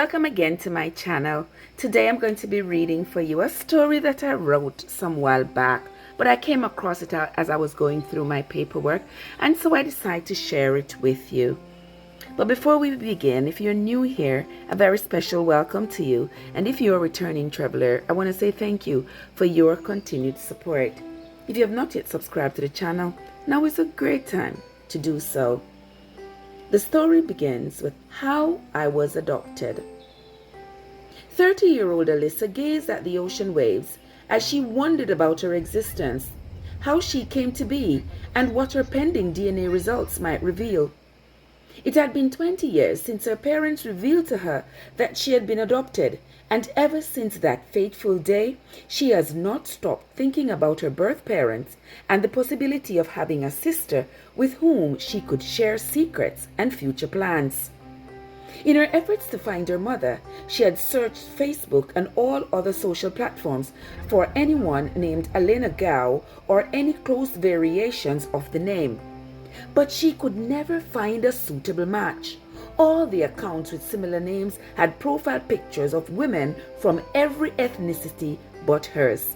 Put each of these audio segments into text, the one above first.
Welcome again to my channel. Today I'm going to be reading for you a story that I wrote some while back, but I came across it as I was going through my paperwork, and so I decided to share it with you. But before we begin, if you're new here, a very special welcome to you, and if you're a returning traveler, I want to say thank you for your continued support. If you have not yet subscribed to the channel, now is a great time to do so. The story begins with how I was adopted. 30-year-old Alyssa gazed at the ocean waves as she wondered about her existence, how she came to be, and what her pending DNA results might reveal. It had been 20 years since her parents revealed to her that she had been adopted, and ever since that fateful day, she has not stopped thinking about her birth parents and the possibility of having a sister with whom she could share secrets and future plans. In her efforts to find her mother, she had searched Facebook and all other social platforms for anyone named Elena Gao or any close variations of the name. But she could never find a suitable match. All the accounts with similar names had profile pictures of women from every ethnicity but hers.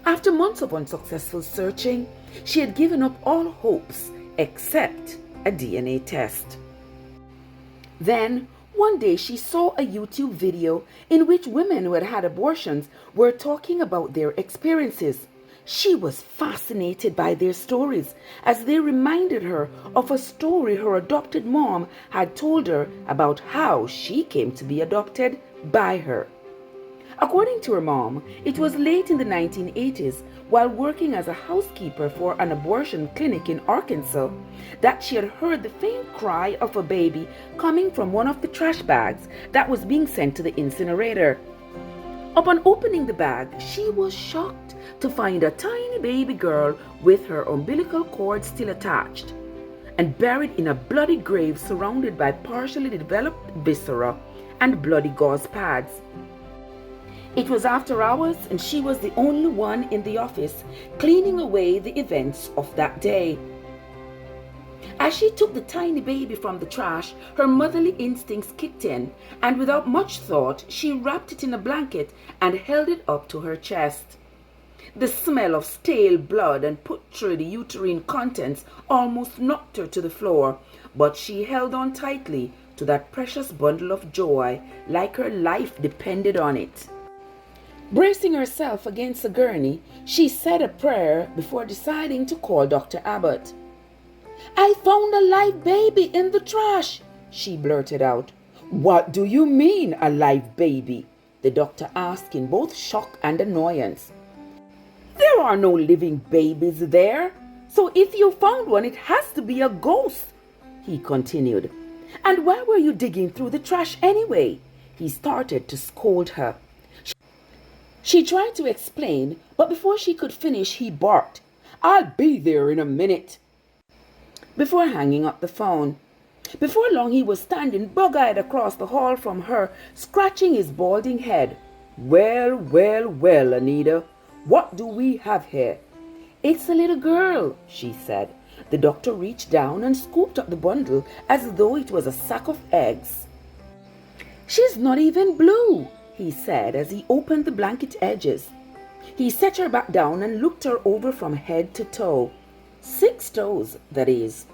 After months of unsuccessful searching, she had given up all hopes except a DNA test. Then, one day she saw a YouTube video in which women who had had abortions were talking about their experiences. She was fascinated by their stories as they reminded her of a story her adopted mom had told her about how she came to be adopted by her. According to her mom, it was late in the 1980s, while working as a housekeeper for an abortion clinic in Arkansas, that she had heard the faint cry of a baby coming from one of the trash bags that was being sent to the incinerator. Upon opening the bag, she was shocked to find a tiny baby girl with her umbilical cord still attached and buried in a bloody grave surrounded by partially developed viscera and bloody gauze pads. It was after hours and she was the only one in the office cleaning away the events of that day. As she took the tiny baby from the trash, her motherly instincts kicked in, and without much thought, she wrapped it in a blanket and held it up to her chest. The smell of stale blood and putrid uterine contents almost knocked her to the floor, but she held on tightly to that precious bundle of joy like her life depended on it. Bracing herself against the gurney, she said a prayer before deciding to call Dr. Abbott. "I found a live baby in the trash," she blurted out. "What do you mean, a live baby?" the doctor asked in both shock and annoyance. "There are no living babies there, so if you found one, it has to be a ghost," he continued. "And why were you digging through the trash anyway?" He started to scold her. She tried to explain, but before she could finish, he barked, "I'll be there in a minute," before hanging up the phone. Before long, he was standing bug-eyed across the hall from her, scratching his balding head. Well, Anita, what do we have here?" "It's a little girl," she said. The doctor reached down and scooped up the bundle as though it was a sack of eggs. "She's not even blue," he said as he opened the blanket edges. He set her back down and looked her over from head to toe. 6 toes, that is.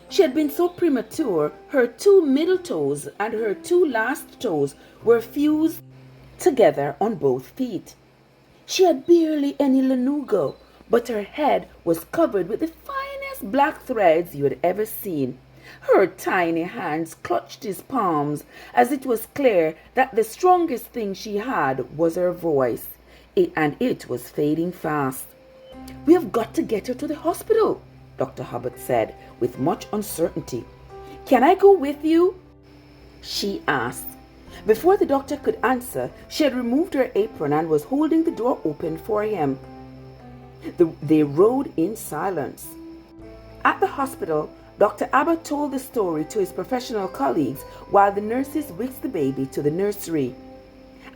She had been so premature, her 2 middle toes and her 2 last toes were fused together on both feet. She had barely any lanugo, but her head was covered with the finest black threads you had ever seen. Her tiny hands clutched his palms as it was clear that the strongest thing she had was her voice, and it was fading fast. "We have got to get her to the hospital," Dr. Hubbard said with much uncertainty. "Can I go with you?" she asked. Before the doctor could answer, she had removed her apron and was holding the door open for him. They rode in silence. At the hospital, Dr. Abbott told the story to his professional colleagues while the nurses whisked the baby to the nursery.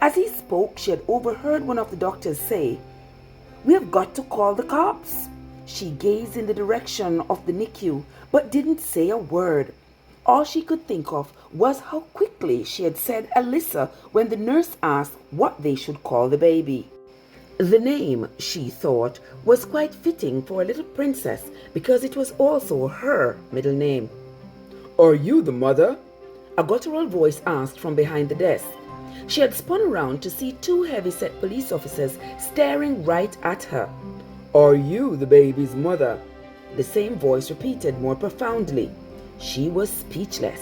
As he spoke, she had overheard one of the doctors say, "We have got to call the cops." She gazed in the direction of the NICU, but didn't say a word. All she could think of was how quickly she had said Alyssa when the nurse asked what they should call the baby. The name, she thought, was quite fitting for a little princess because it was also her middle name. "Are you the mother?" a guttural voice asked from behind the desk. She had spun around to see two heavy-set police officers staring right at her. "Are you the baby's mother?" the same voice repeated more profoundly. She was speechless.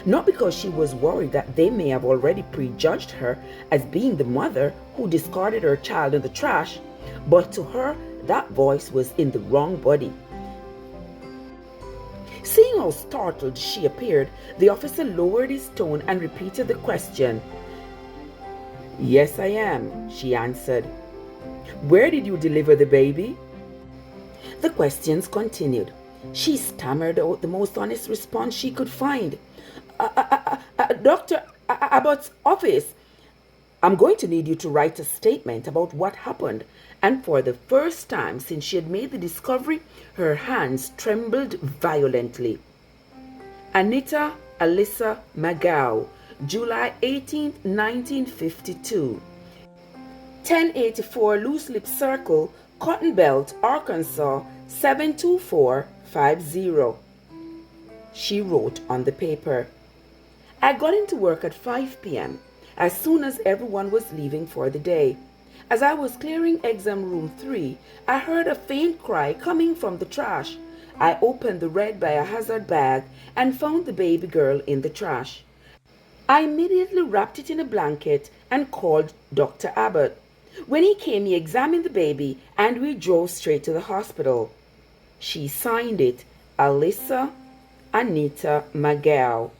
Not because she was worried that they may have already prejudged her as being the mother who discarded her child in the trash, but to her that voice was in the wrong body. Seeing how startled she appeared, the officer lowered his tone and repeated the question. "Yes, I am," she answered. "Where did you deliver the baby?" The questions continued. She stammered out the most honest response she could find. "Dr. Abbott's office. I'm going to need you to write a statement about what happened." And for the first time since she had made the discovery, her hands trembled violently. Anita Alyssa McGow, July 18, 1952. 1084 Loose Lip Circle, Cotton Belt, Arkansas, 72450. She wrote on the paper. "I got into work at 5 p.m. as soon as everyone was leaving for the day. As I was clearing exam room 3, I heard a faint cry coming from the trash. I opened the red biohazard bag and found the baby girl in the trash. I immediately wrapped it in a blanket and called Dr. Abbott. When he came, he examined the baby and we drove straight to the hospital." She signed it, Alyssa Anita McGow.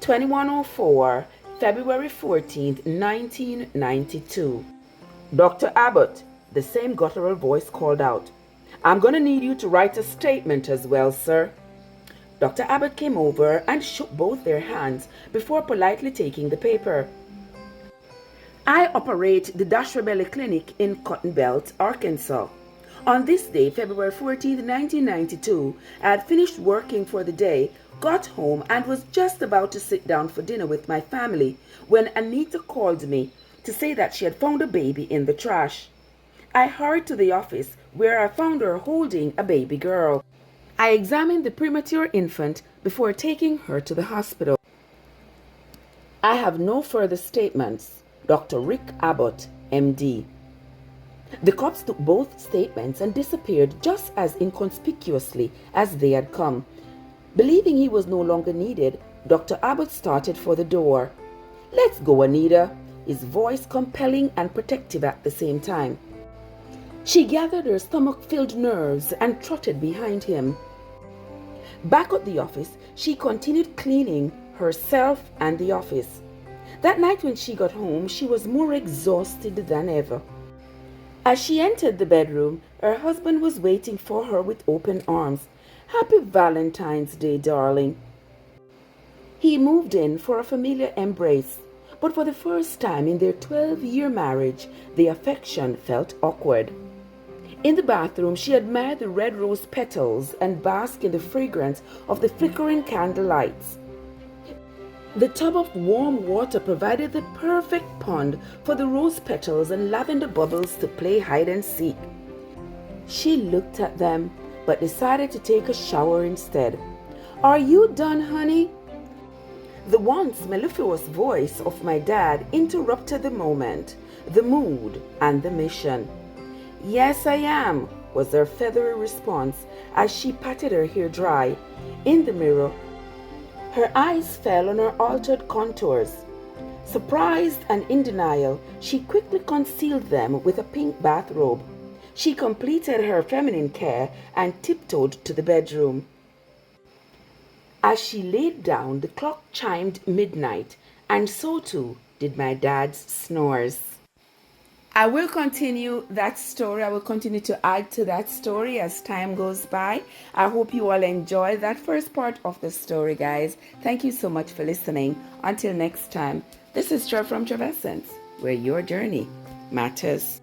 2104, February 14th, 1992. "Dr. Abbott," the same guttural voice called out. "I'm going to need you to write a statement as well, sir." Dr. Abbott came over and shook both their hands before politely taking the paper. "I operate the Dash Rebelli Clinic in Cotton Belt, Arkansas. On this day, February 14, 1992, I had finished working for the day, got home, and was just about to sit down for dinner with my family when Anita called me to say that she had found a baby in the trash. I hurried to the office where I found her holding a baby girl. I examined the premature infant before taking her to the hospital. I have no further statements. Dr. Rick Abbott, MD." The cops took both statements and disappeared just as inconspicuously as they had come. Believing he was no longer needed, Dr. Abbott started for the door. "Let's go, Anita," his voice compelling and protective at the same time. She gathered her stomach-filled nerves and trotted behind him. Back at the office, she continued cleaning herself and the office. That night when she got home, she was more exhausted than ever. As she entered the bedroom, her husband was waiting for her with open arms. "Happy Valentine's Day, darling." He moved in for a familiar embrace, but for the first time in their 12-year marriage, the affection felt awkward. In the bathroom, she admired the red rose petals and basked in the fragrance of the flickering candle lights. The tub of warm water provided the perfect pond for the rose petals and lavender bubbles to play hide and seek. She looked at them, but decided to take a shower instead. "Are you done, honey?" The once mellifluous voice of my dad interrupted the moment, the mood, and the mission. "Yes, I am," was her feathery response as she patted her hair dry. In the mirror, her eyes fell on her altered contours. Surprised and in denial, she quickly concealed them with a pink bathrobe. She completed her feminine care and tiptoed to the bedroom. As she laid down, the clock chimed midnight, and so too did my dad's snores. I will continue that story. I will continue to add to that story as time goes by. I hope you all enjoy that first part of the story, guys. Thank you so much for listening. Until next time, this is Trev from Trev Essence, where your journey matters.